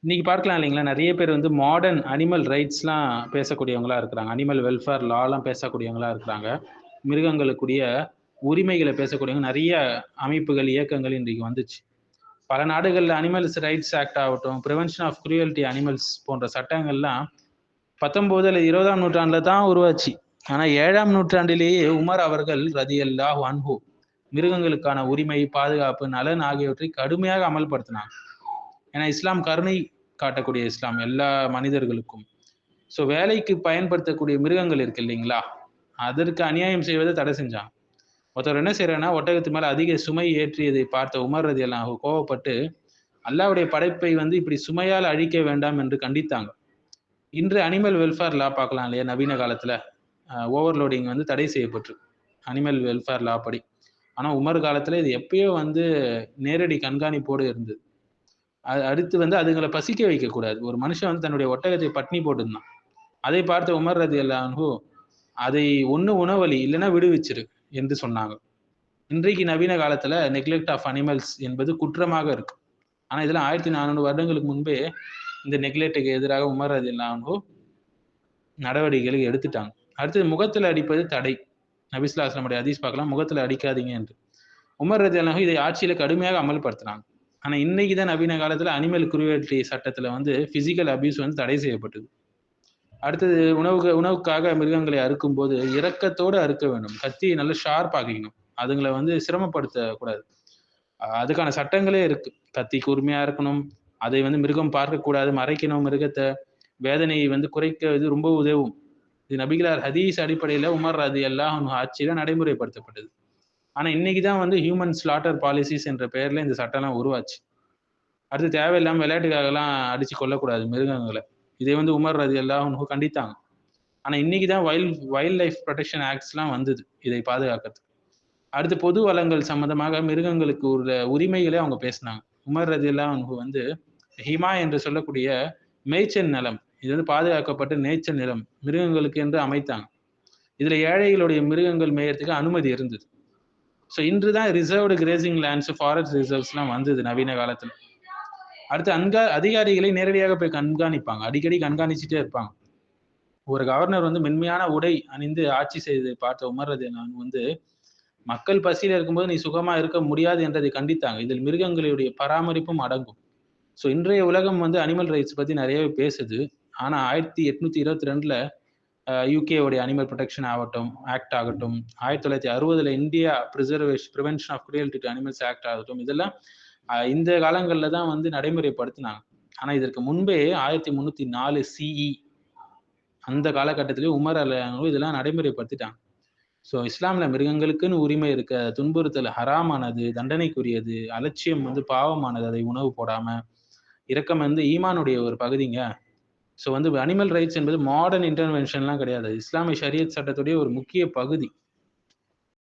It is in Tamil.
இன்னைக்கு பார்க்கலாம் இல்லைங்களா, நிறைய பேர் வந்து மாடர்ன் அனிமல் ரைட்ஸ்லாம் பேசக்கூடியவங்களா இருக்கிறாங்க. அனிமல் வெல்ஃபேர் லாலாம் பேசக்கூடியவங்களா இருக்கிறாங்க. மிருகங்களுக்குரிய உரிமைகளை பேசக்கூடியவங்க நிறைய அமைப்புகள், இயக்கங்கள் இன்றைக்கு வந்துச்சு. பல நாடுகள்ல அனிமல்ஸ் ரைட்ஸ் ஆக்ட் ஆகட்டும், பிரிவென்ஷன் ஆஃப் குரூயல்டி அனிமல்ஸ் போன்ற சட்டங்கள்லாம் 19 அல்லது 20ஆம் நூற்றாண்டுல தான் உருவாச்சு. ஆனா 7ஆம் நூற்றாண்டிலேயே உமர் அவர்கள் ரதியல்லாஹு அன்ஹு மிருகங்களுக்கான உரிமை, பாதுகாப்பு, நலன் ஆகியவற்றை கடுமையாக அமல்படுத்தினாங்க. ஏன்னா இஸ்லாம் கருணை காட்டக்கூடிய இஸ்லாம் எல்லா மனிதர்களுக்கும். ஸோ வேலைக்கு பயன்படுத்தக்கூடிய மிருகங்கள் இருக்கு இல்லைங்களா, அதற்கு அநியாயம் செய்வதை தடை செஞ்சாங்க. ஒருத்தர் என்ன செய்யறாருன்னா, ஒட்டகத்து மேல அதிக சுமை ஏற்றியதை பார்த்த உமர் ரலியல்லாஹு கோவப்பட்டு அல்லாஹ்வுடைய படைப்பை வந்து இப்படி சுமையால் அழிக்க வேண்டாம் என்று கண்டித்தாங்க. இன்று அனிமல் வெல்ஃபேர் லா பார்க்கலாம் இல்லையா, நவீன காலத்துல ஓவர்லோடிங் வந்து தடை செய்யப்பட்டு அனிமல் வெல்ஃபேர் லா படி. ஆனா உமர் காலத்துல இது எப்பயோ வந்து நேரடி கண்காணிப்போடு இருந்தது. அடுத்து வந்து அதுங்களை பசிக்க வைக்க கூடாது. ஒரு மனுஷன் வந்து தன்னுடைய ஒட்டகத்தை பட்னி போட்டுருந்தான். அதை பார்த்த உமர் ரலியல்லாஹு அன்ஹு அதை ஒண்ணு உணவளி இல்லைன்னா விடுவிச்சிரு என்று சொன்னாங்க. இன்றைக்கு நவீன காலத்துல நெக்லெக்ட் ஆஃப் அனிமல்ஸ் என்பது குற்றமாக இருக்கு. ஆனா இதெல்லாம் 1400 வருடங்களுக்கு முன்பே இந்த நெக்லெக்டுக்கு எதிராக உமர் ரலியல்லாஹு அன்ஹு நடவடிக்கைகளை எடுத்துட்டாங்க. அடுத்தது முகத்துல அடிப்பது தடை. நபி ஸல்லல்லாஹு அலைஹி வஸல்லம் ஹதீஸ் பார்க்கலாம், முகத்துல அடிக்காதீங்க என்று. உமர் ரலியல்லாஹு அன்ஹு இதை ஆட்சியில கடுமையாக அமல்படுத்தினாங்க. ஆனா இன்னைக்கு தான் நவீன காலத்துல அனிமல் குரூயல்டி சட்டத்துல வந்து பிசிக்கல் அபியூஸ் வந்து தடை செய்யப்பட்டது. அடுத்தது உணவுக்காக மிருகங்களை அறுக்கும் போது இரக்கத்தோடு அறுக்க வேண்டும். கத்தியை நல்ல ஷார்ப் ஆக்கிக்கணும். அதுங்களை வந்து சிரமப்படுத்த கூடாது. அதுக்கான சட்டங்களே இருக்கு. கத்தி கூர்மையா இருக்கணும். அதை வந்து மிருகம் பார்க்கக்கூடாது, மறைக்கணும் மிருகத்தை. வேதனையை வந்து குறைக்க இது ரொம்ப உதவும். இது நபிகளார் ஹதீஸ் அடிப்படையில உமர் ரலியல்லாஹு அன்ஹு ஆட்சியில நடைமுறைப்படுத்தப்பட்டது. ஆனா இன்னைக்கு தான் வந்து ஹியூமன் ஸ்லாட்டர் பாலிசிஸ் என்ற பெயர்ல இந்த சட்டம்லாம் உருவாச்சு. அடுத்து தேவையில்லாம விளையாட்டுக்காகலாம் அடிச்சு கொல்லக்கூடாது மிருகங்களை. இதை வந்து உமர் ரலியல்லாஹு அன்ஹு கண்டித்தாங்க. ஆனா இன்னைக்கு தான் வைல்ட் லைஃப் ப்ரொடெக்ஷன் ஆக்ட்ஸ்லாம் வந்தது இதை பாதுகாக்கிறதுக்கு. அடுத்து பொது வளங்கள் சம்பந்தமாக மிருகங்களுக்கு உள்ள உரிமைகளை அவங்க பேசினாங்க. உமர் ரலியல்லாஹு அன்ஹு வந்து ஹிமா என்று சொல்லக்கூடிய மேய்ச்சல் நிலம், இது வந்து பாதுகாக்கப்பட்ட நேச்சர் நிலம் மிருகங்களுக்கு என்று அமைத்தாங்க. இதுல ஏழைகளுடைய மிருகங்கள் மேயறதுக்கு அனுமதி இருந்தது. ஸோ இன்று தான் ரிசர்வ்டு கிரேசிங் லேண்ட்ஸ், ஃபாரஸ்ட் ரிசர்வ்ஸ்லாம் வந்தது நவீன காலத்துல. அடுத்து அதிகாரிகளை நேரடியாக போய் கண்காணிப்பாங்க. அடிக்கடி கண்காணிச்சுட்டே இருப்பாங்க. ஒரு கவர்னர் வந்து மென்மையான உடை அணிந்து ஆட்சி செய்ததை பார்த்த உமர் ரலியல்லாஹு அன்ஹு வந்து மக்கள் பசியில இருக்கும்போது நீ சுகமா இருக்க முடியாது என்றதை கண்டித்தாங்க. இதில் மிருகங்களுடைய பராமரிப்பும் அடங்கும். ஸோ இன்றைய உலகம் வந்து அனிமல் ரைட்ஸ் பத்தி நிறையவே பேசுது. ஆனா 1822ல யூகே உடைய அனிமல் ப்ரொடெக்ஷன் ஆக்ட் ஆகட்டும், 1960ல India prevention of cruelty to animals act ஆகட்டும், இதெல்லாம் இந்த காலங்கள்ல தான் வந்து நடைமுறைப்படுத்தினாங்க. ஆனா இதற்கு முன்பே 1304 சிஇ அந்த காலகட்டத்திலேயே உமர் ரலியல்லாஹு அன்ஹு இதெல்லாம் நடைமுறைப்படுத்திட்டாங்க. ஸோ இஸ்லாம்ல மிருகங்களுக்குன்னு உரிமை இருக்க, துன்புறுத்தல் ஹராமானது, தண்டனைக்குரியது, அலட்சியம் வந்து பாவமானது, அதை உணவு போடாம, இரக்கம் வந்து ஈமானுடைய ஒரு பகுதிங்க. ஸோ வந்து அனிமல் ரைட்ஸ் என்பது மாடர்ன் இன்டர்வென்ஷன்லாம் கிடையாது. இஸ்லாமிய ஷரியத் சட்டத்துடைய ஒரு முக்கிய பகுதி.